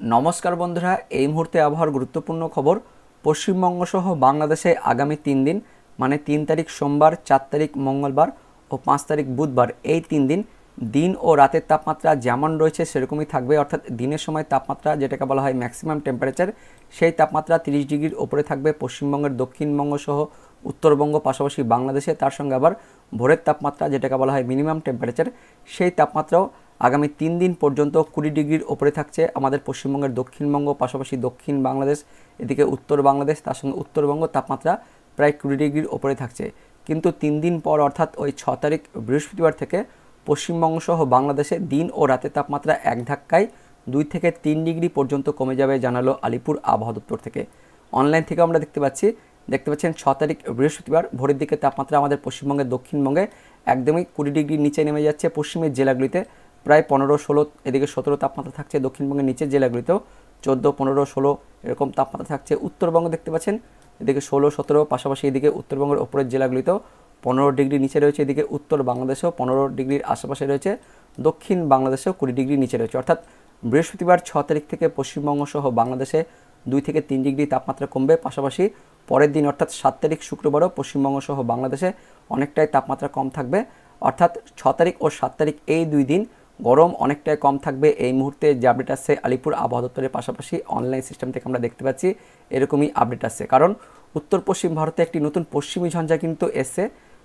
নমস্কার বন্ধুরা, এই মুহূর্তে আবহাওয়ার গুরুত্বপূর্ণ খবর। পশ্চিমবঙ্গ সহ বাংলাদেশে আগামী 3 দিন মানে 3 তারিখ সোমবার, 4 তারিখ মঙ্গলবার ও 5 তারিখ বুধবার, এই 3 দিন দিন ও রাতের তাপমাত্রা যেমন রয়েছে সেরকমই থাকবে। অর্থাৎ দিনের সময় তাপমাত্রা যেটাকে বলা হয় ম্যাক্সিমাম টেম্পারেচার, সেই তাপমাত্রা 30 ডিগ্রির ওপরে থাকবে পশ্চিমবঙ্গের দক্ষিণবঙ্গ সহ উত্তরবঙ্গ, পাশাপাশি বাংলাদেশে। তার সঙ্গে আবার ভোরের তাপমাত্রা যেটাকে বলা হয় মিনিমাম টেম্পারেচার, সেই তাপমাত্রাও আগামী 3 দিন পর্যন্ত 20 ডিগ্রির ওপরে থাকছে আমাদের পশ্চিমবঙ্গের দক্ষিণবঙ্গ, পাশাপাশি দক্ষিণ বাংলাদেশ, এদিকে উত্তর বাংলাদেশ, তার সঙ্গে উত্তরবঙ্গ তাপমাত্রা প্রায় 20 ডিগ্রির ওপরে থাকছে। কিন্তু 3 দিন পর অর্থাৎ ওই 6 তারিখ বৃহস্পতিবার থেকে পশ্চিমবঙ্গ সহ বাংলাদেশে দিন ও রাতের তাপমাত্রা এক ধাক্কায় 2 থেকে 3 ডিগ্রি পর্যন্ত কমে যাবে, জানালো আলিপুর আবহাওয়া দপ্তর থেকে। অনলাইন থেকে আমরা দেখতে পাচ্ছেন 6 তারিখ বৃহস্পতিবার ভোরের দিকে তাপমাত্রা আমাদের পশ্চিমবঙ্গের দক্ষিণবঙ্গে একদমই 20 ডিগ্রির নিচে নেমে যাচ্ছে। পশ্চিমের জেলাগুলিতে প্রায় 15-16, এদিকে 17 তাপমাত্রা থাকছে। দক্ষিণবঙ্গের নিচের জেলাগুলিতেও 14, 15, 16 এরকম তাপমাত্রা থাকছে। উত্তরবঙ্গ দেখতে পাচ্ছেন এদিকে 16, 17, পাশাপাশি এদিকে উত্তরবঙ্গের ওপরের জেলাগুলিতেও 15 ডিগ্রি নিচে রয়েছে। এদিকে উত্তর বাংলাদেশেও 15 ডিগ্রির আশেপাশে রয়েছে। দক্ষিণ বাংলাদেশেও 20 ডিগ্রি নিচে রয়েছে। অর্থাৎ বৃহস্পতিবার 6 তারিখ থেকে পশ্চিমবঙ্গ সহ বাংলাদেশে 2 থেকে 3 ডিগ্রি তাপমাত্রা কমবে। পাশাপাশি পরের দিন অর্থাৎ 7 তারিখ শুক্রবারও পশ্চিমবঙ্গ সহ বাংলাদেশে অনেকটাই তাপমাত্রা কম থাকবে। অর্থাৎ 6 তারিখ ও 7 তারিখ এই 2 দিন গরম অনেকটাই কম থাকবে। এই মুহূর্তে যে আপডেট আসছে আলিপুর আবহাওয়া দপ্তরের পাশাপাশি অনলাইন সিস্টেম থেকে আমরা দেখতে পাচ্ছি এরকমই আপডেট আসছে। কারণ উত্তর পশ্চিম ভারতে একটি নতুন পশ্চিমী ঝঞ্ঝা কিন্তু এসছে,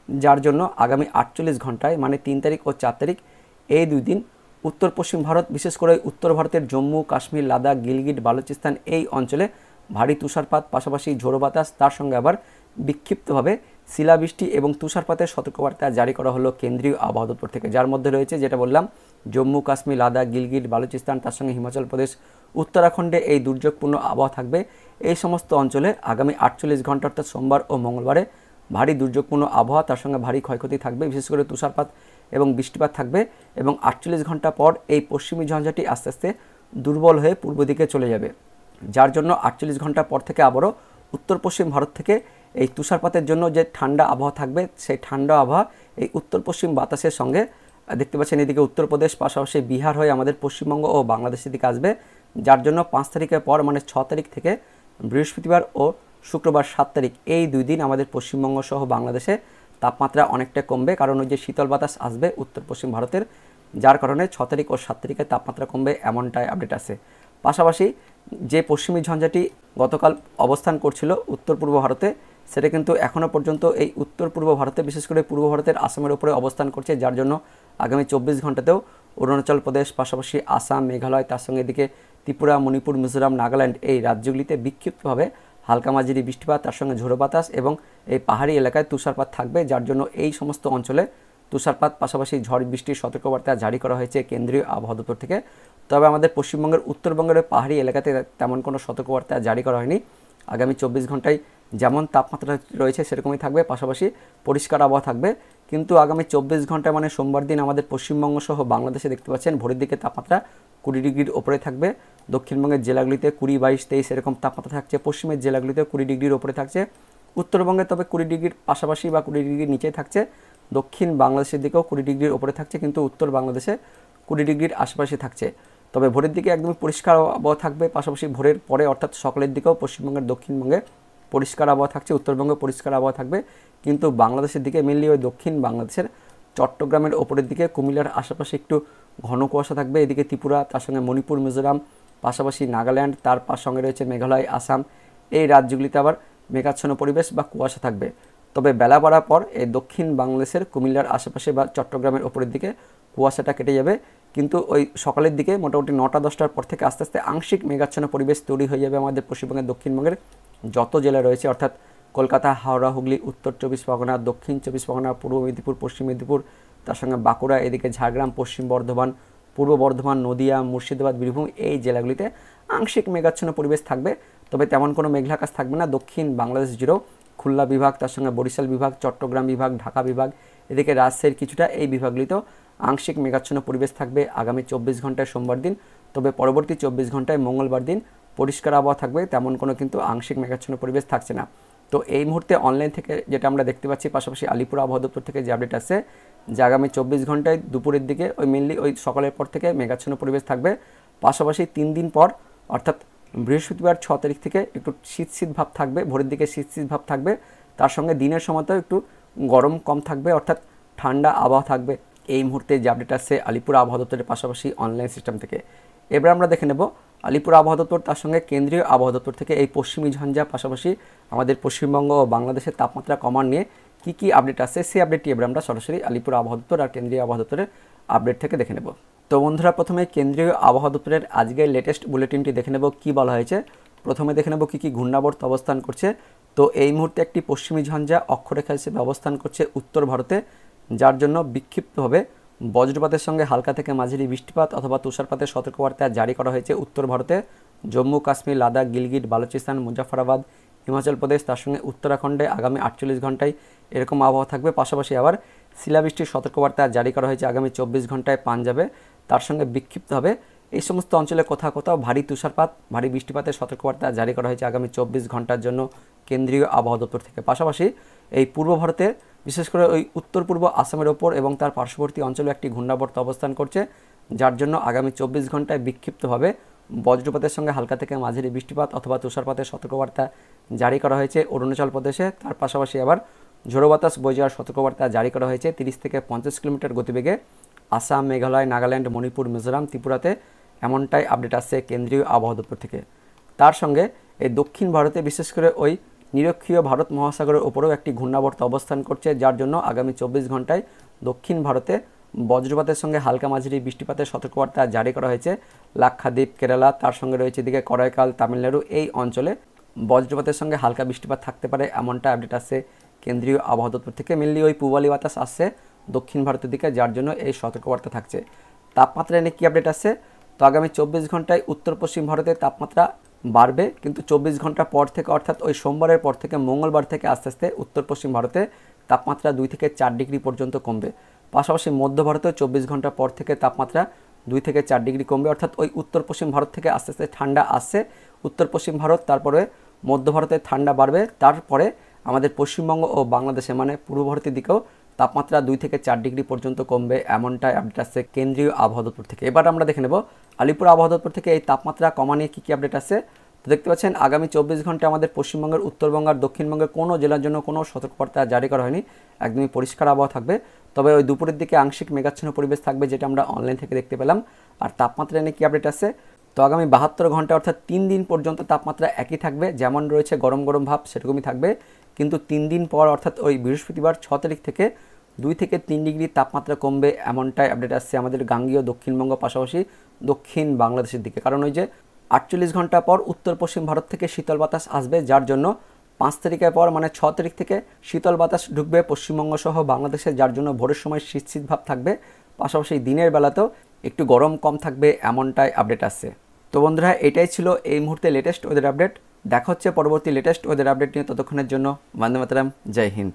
যার জন্য আগামী 48 ঘন্টায় মানে 3 তারিখ ও 4 তারিখ এই 2 দিন উত্তর পশ্চিম ভারত, বিশেষ করে উত্তর ভারতের জম্মু, কাশ্মীর, লাদাখ, গিলগিট, বালুচিস্তান এই অঞ্চলে ভারী তুষারপাত, পাশাপাশি ঝোড়ো বাতাস, তার সঙ্গে আবার বিক্ষিপ্তভাবে শিলাবৃষ্টি এবং তুষারপাতের সতর্কবার্তা জারি করা হলো কেন্দ্রীয় আবহাওয়া দপ্তর থেকে। যার মধ্যে রয়েছে যেটা বললাম জম্মু, কাশ্মীর, লাদাখ, গিলগিট, বালুচিস্তান, তার সঙ্গে হিমাচল প্রদেশ, উত্তরাখণ্ডে এই দুর্যোগপূর্ণ আবহাওয়া থাকবে। এই সমস্ত অঞ্চলে আগামী 48 ঘন্টা অর্থাৎ সোমবার ও মঙ্গলবারে ভারী দুর্যোগপূর্ণ আবহাওয়া, তার সঙ্গে ভারী ক্ষয়ক্ষতি থাকবে, বিশেষ করে তুষারপাত এবং বৃষ্টিপাত থাকবে। এবং 48 ঘন্টা পর এই পশ্চিমী ঝঞ্ঝাটি আস্তে আস্তে দুর্বল হয়ে পূর্ব দিকে চলে যাবে, যার জন্য 48 ঘন্টা পর থেকে আবারও উত্তর পশ্চিম ভারত থেকে এই তুষারপাতের জন্য যে ঠান্ডা আবহাওয়া থাকবে, সেই ঠান্ডা আবহাওয়া এই উত্তর পশ্চিম বাতাসের সঙ্গে দেখতে পাচ্ছেন এদিকে উত্তরপ্রদেশ, পাশাপাশি বিহার হয়ে আমাদের পশ্চিমবঙ্গ ও বাংলাদেশের দিকে আসবে। যার জন্য 5 তারিখের পর মানে 6 তারিখ থেকে বৃহস্পতিবার ও শুক্রবার 7 তারিখ এই 2 দিন আমাদের পশ্চিমবঙ্গ সহ বাংলাদেশে তাপমাত্রা অনেকটা কমবে। কারণ ওই যে শীতল বাতাস আসবে উত্তর পশ্চিম ভারতের, যার কারণে 6 তারিখ ও 7 তারিখে তাপমাত্রা কমবে, এমনটাই আপডেট আছে। পাশাপাশি যে পশ্চিমী ঝঞ্ঝাটি গতকাল অবস্থান করছিল উত্তর পূর্ব ভারতে, সেটা কিন্তু এখনও পর্যন্ত এই উত্তর পূর্ব ভারতে, বিশেষ করে পূর্ব ভারতের আসামের উপরে অবস্থান করছে। যার জন্য আগামী 24 ঘন্টাতেও অরুণাচল প্রদেশ, পাশাপাশি আসাম, মেঘালয়, তার সঙ্গে এদিকে ত্রিপুরা, মণিপুর, মিজোরাম, নাগাল্যান্ড এই রাজ্যগুলিতে বিক্ষিপ্তভাবে হালকা মাঝারি বৃষ্টিপাত, তার সঙ্গে ঝোড়ো বাতাস এবং এই পাহাড়ি এলাকায় তুষারপাত থাকবে। যার জন্য এই সমস্ত অঞ্চলে তুষারপাত, পাশাপাশি ঝড় বৃষ্টির সতর্কবার্তা জারি করা হয়েছে কেন্দ্রীয় আবহাওয়া দপ্তর থেকে। তবে আমাদের পশ্চিমবঙ্গের উত্তরবঙ্গের পাহাড়ি এলাকাতে তেমন কোনো সতর্কবার্তা জারি করা হয়নি। আগামী 24 ঘন্টায় যেমন তাপমাত্রা রয়েছে সেরকমই থাকবে, পাশাপাশি পরিষ্কার আবহাওয়া থাকবে। কিন্তু আগামী 24 ঘন্টা মানে সোমবার দিন আমাদের পশ্চিমবঙ্গ সহ বাংলাদেশে দেখতে পাচ্ছেন ভোরের দিকে তাপমাত্রা 20 ডিগ্রির ওপরে থাকবে। দক্ষিণবঙ্গের জেলাগুলিতে 20, 22, 23 এরকম তাপমাত্রা থাকছে। পশ্চিমের জেলাগুলিতে 20 ডিগ্রির ওপরে থাকছে। উত্তরবঙ্গে তবে 20 ডিগ্রির পাশাপাশি বা 20 ডিগ্রির নিচে থাকছে। দক্ষিণ বাংলাদেশের দিকেও 20 ডিগ্রির ওপরে থাকছে, কিন্তু উত্তর বাংলাদেশে 20 ডিগ্রির আশেপাশে থাকছে। তবে ভোরের দিকে একদমই পরিষ্কার আবহাওয়া থাকবে, পাশাপাশি ভোরের পরে অর্থাৎ সকালের দিকেও পশ্চিমবঙ্গের দক্ষিণবঙ্গে পরিষ্কার আবহাওয়া থাকছে, উত্তরবঙ্গে পরিষ্কার আবহাওয়া থাকবে। কিন্তু বাংলাদেশের দিকে মেনলি ওই দক্ষিণ বাংলাদেশের চট্টগ্রামের ওপরের দিকে, কুমিল্লার আশেপাশে একটু ঘন কুয়াশা থাকবে। এদিকে ত্রিপুরা, তার সঙ্গে মণিপুর, মিজোরাম, পাশাপাশি নাগাল্যান্ড, তার সঙ্গে রয়েছে মেঘালয়, আসাম, এই রাজ্যগুলিতে আবার মেঘাচ্ছন্ন পরিবেশ বা কুয়াশা থাকবে। তবে বেলা বাড়ার পর এই দক্ষিণ বাংলাদেশের কুমিল্লার আশেপাশে বা চট্টগ্রামের ওপরের দিকে কুয়াশাটা কেটে যাবে। কিন্তু ওই সকালের দিকে মোটামুটি 9টা 10টার পর থেকে আস্তে আস্তে আংশিক মেঘাচ্ছন্ন পরিবেশ তৈরি হয়ে যাবে আমাদের পশ্চিমবঙ্গের দক্ষিণবঙ্গের যত জেলা রয়েছে, অর্থাৎ কলকাতা, হাওড়া, হুগলি, উত্তর 24 পরগনা, দক্ষিণ 24 পরগনা, পূর্ব মেদিনীপুর, পশ্চিম মেদিনীপুর, তার সঙ্গে বাঁকুড়া, এদিকে ঝাড়গ্রাম, পশ্চিম বর্ধমান, পূর্ব বর্ধমান, নদিয়া, মুর্শিদাবাদ, বীরভূম এই জেলাগুলিতে আংশিক মেঘাচ্ছন্ন পরিবেশ থাকবে। তবে তেমন কোনো মেঘলা আকাশ থাকবে না। দক্ষিণ বাংলাদেশ জুড়েও খুলনা বিভাগ, তার সঙ্গে বরিশাল বিভাগ, চট্টগ্রাম বিভাগ, ঢাকা বিভাগ, এদিকে রাজশাহীর কিছুটা এই বিভাগগুলিতেও আংশিক মেঘাচ্ছন্ন পরিবেশ থাকবে আগামী 24 ঘন্টায় সোমবার দিন। তবে পরবর্তী 24 ঘন্টায় মঙ্গলবার দিন পরিষ্কার আবহাওয়া থাকবে, তেমন কোনো কিন্তু আংশিক মেঘাচ্ছন্ন পরিবেশ থাকছে না। তো এই মুহূর্তে অনলাইন থেকে যেটা আমরা দেখতে পাচ্ছি, পাশাপাশি আলিপুর আবহাওয়া দপ্তর থেকে যে আপডেট আসছে যে আগামী 24 ঘন্টায় দুপুরের দিকে ওই মেনলি ওই সকালের পর থেকে মেঘাচ্ছন্ন পরিবেশ থাকবে। পাশাপাশি 3 দিন পর অর্থাৎ বৃহস্পতিবার 6 তারিখ থেকে একটু শীত শীত ভাব থাকবে, ভোরের দিকে শীত শীত ভাব থাকবে, তার সঙ্গে দিনের সময়তেও একটু গরম কম থাকবে, অর্থাৎ ঠান্ডা আবহাওয়া থাকবে। এই মুহূর্তে যে আপডেট আসছে আলিপুর আবহাওয়া দপ্তরের পাশাপাশি অনলাইন সিস্টেম থেকে। এবার আমরা দেখে নেব আলিপুর আবহাওয়া দপ্তর তার সঙ্গে কেন্দ্রীয় আবহাওয়া দপ্তর থেকে এই পশ্চিমী ঝঞ্ঝা পাশাপাশি আমাদের পশ্চিমবঙ্গ ও বাংলাদেশের তাপমাত্রা কমান নিয়ে কী আপডেট আসছে, সেই আপডেটটি এবার আমরা সরাসরি আলিপুর আবহাওয়া দপ্তর আর কেন্দ্রীয় আবহাওয়া দপ্তরের আপডেট থেকে দেখে নেব। তো বন্ধুরা, প্রথমে কেন্দ্রীয় আবহাওয়া দপ্তরের আজকের লেটেস্ট বুলেটিনটি দেখে নেব কী বলা হয়েছে। প্রথমে দেখে নেব কী ঘূর্ণাবর্ত অবস্থান করছে। তো এই মুহূর্তে একটি পশ্চিমী ঝঞ্ঝা অক্ষরেখা হিসেবে অবস্থান করছে উত্তর ভারতে, যার জন্য বিক্ষিপ্তভাবে বজ্রপাতের সঙ্গে হালকা থেকে মাঝারি বৃষ্টিপাত অথবা তুষারপাতের সতর্কবার্তা জারি করা হয়েছে উত্তর ভারতে। জম্মু কাশ্মীর, লাদাখ, গিলগিট, বালুচিস্তান, মুজাফরাবাদ, হিমাচল প্রদেশ, তার সঙ্গে উত্তরাখণ্ডে আগামী 48 ঘন্টায় এরকম আবহাওয়া থাকবে। পাশাপাশি আবার শিলাবৃষ্টির সতর্কবার্তা জারি করা হয়েছে আগামী 24 ঘন্টায় পাঞ্জাবে। তার সঙ্গে বিক্ষিপ্তভাবে এই সমস্ত অঞ্চলে কোথাও কোথাও ভারী তুষারপাত, ভারী বৃষ্টিপাতের সতর্কবার্তা জারি করা হয়েছে আগামী 24 ঘন্টার জন্য কেন্দ্রীয় আবহাওয়া দপ্তর থেকে। পাশাপাশি এই পূর্ব ভারতের বিশেষ করে ওই উত্তর পূর্ব আসামের ওপর এবং তার পার্শ্ববর্তী অঞ্চলে একটি ঘূর্ণাবর্ত অবস্থান করছে, যার জন্য আগামী 24 ঘন্টায় বিক্ষিপ্তভাবে বজ্রপাতের সঙ্গে হালকা থেকে মাঝারি বৃষ্টিপাত অথবা তুষারপাতের সতর্কবার্তা জারি করা হয়েছে অরুণাচল প্রদেশে। তার পাশাপাশি আবার ঝোড়ো বাতাস বয়ে যাওয়ার সতর্কবার্তা জারি করা হয়েছে 30 থেকে 50 কিলোমিটার গতিবেগে আসাম, মেঘালয়, নাগাল্যান্ড, মণিপুর, মিজোরাম, ত্রিপুরাতে, এমনটাই আপডেট আসছে কেন্দ্রীয় আবহাওয়া দপ্তর থেকে। তার সঙ্গে এই দক্ষিণ ভারতে বিশেষ করে ওই নিরক্ষীয় ভারত মহাসাগরের ওপরেও একটি ঘূর্ণাবর্ত অবস্থান করছে, যার জন্য আগামী 24 ঘন্টায় দক্ষিণ ভারতে বজ্রপাতের সঙ্গে হালকা মাঝারি বৃষ্টিপাতের সতর্কবার্তা জারি করা হয়েছে লাক্ষাদ্বীপ, কেরালা, তার সঙ্গে রয়েছে এদিকে করাইকাল, তামিলনাড়ু, এই অঞ্চলে বজ্রপাতের সঙ্গে হালকা বৃষ্টিপাত থাকতে পারে, এমনটা আপডেট আসছে কেন্দ্রীয় আবহাওয়া দপ্তর থেকে। মেনলি ওই পূবালি বাতাস আসছে দক্ষিণ ভারতের দিকে, যার জন্য এই সতর্কবার্তা থাকছে। তাপমাত্রা নিয়ে কী আপডেট আসছে, তো আগামী 24 ঘন্টায় উত্তর পশ্চিম ভারতে তাপমাত্রা বাড়বে, কিন্তু 24 ঘন্টা পর থেকে অর্থাৎ ওই সোমবারের পর থেকে মঙ্গলবার থেকে আস্তে আস্তে উত্তর পশ্চিম ভারতে তাপমাত্রা 2 থেকে 4 ডিগ্রি পর্যন্ত কমবে। পাশাপাশি মধ্য ভারতেও 24 ঘন্টা পর থেকে তাপমাত্রা 2 থেকে 4 ডিগ্রি কমবে, অর্থাৎ ওই উত্তর পশ্চিম ভারত থেকে আস্তে আস্তে ঠান্ডা আসছে উত্তর পশ্চিম ভারত, তারপরে মধ্য ভারতে ঠান্ডা বাড়বে, তারপরে আমাদের পশ্চিমবঙ্গ ও বাংলাদেশে মানে পূর্ব ভারতের দিকেও তাপমাত্রা 2 থেকে 4 ডিগ্রি পর্যন্ত কমবে, এমনটাই আপডেট আসছে কেন্দ্রীয় আবহাওয়া দপ্তর থেকে। এবার আমরা দেখে নেব আলিপুর আবহাওয়া দপ্তর থেকে এই তাপমাত্রা কমা নিয়ে কী আপডেট আসছে। তো দেখতে পাচ্ছেন আগামী 24 ঘন্টায় আমাদের পশ্চিমবঙ্গের, উত্তরবঙ্গ আর দক্ষিণবঙ্গের কোনো জেলার জন্য কোনো সতর্কবার্তা জারি করা হয়নি, একদমই পরিষ্কার আবহাওয়া থাকবে। তবে ওই দুপুরের দিকে আংশিক মেঘাচ্ছন্ন পরিবেশ থাকবে, যেটা আমরা অনলাইন থেকে দেখতে পেলাম। আর তাপমাত্রা নিয়ে কী আপডেট আসছে, তো আগামী 72 ঘন্টা অর্থাৎ 3 দিন পর্যন্ত তাপমাত্রা একই থাকবে, যেমন রয়েছে গরম গরম ভাব সেরকমই থাকবে, কিন্তু 3 দিন পর অর্থাৎ ওই বৃহস্পতিবার 6 তারিখ থেকে 2 থেকে 3 ডিগ্রি তাপমাত্রা কমবে, এমনটাই আপডেট আসছে আমাদের গাঙ্গীয় দক্ষিণবঙ্গ পাশাপাশি দক্ষিণ বাংলাদেশের দিকে। কারণ ওই যে 48 ঘন্টা পর উত্তর পশ্চিম ভারত থেকে শীতল বাতাস আসবে, যার জন্য 5 তারিখের পর মানে 6 তারিখ থেকে শীতল বাতাস ঢুকবে পশ্চিমবঙ্গ সহ বাংলাদেশে, যার জন্য ভোরের সময় শীত শীত ভাব থাকবে, পাশাপাশি দিনের বেলাতেও একটু গরম কম থাকবে, এমনটাই আপডেট আসছে। তো বন্ধুরা, এটাই ছিল এই মুহূর্তে লেটেস্ট ওয়েদার আপডেট। দেখা হচ্ছে পরবর্তী লেটেস্ট ওয়েদার আপডেট নিয়ে, ততক্ষণের জন্য বন্দে মাতরম, জয় হিন্দ।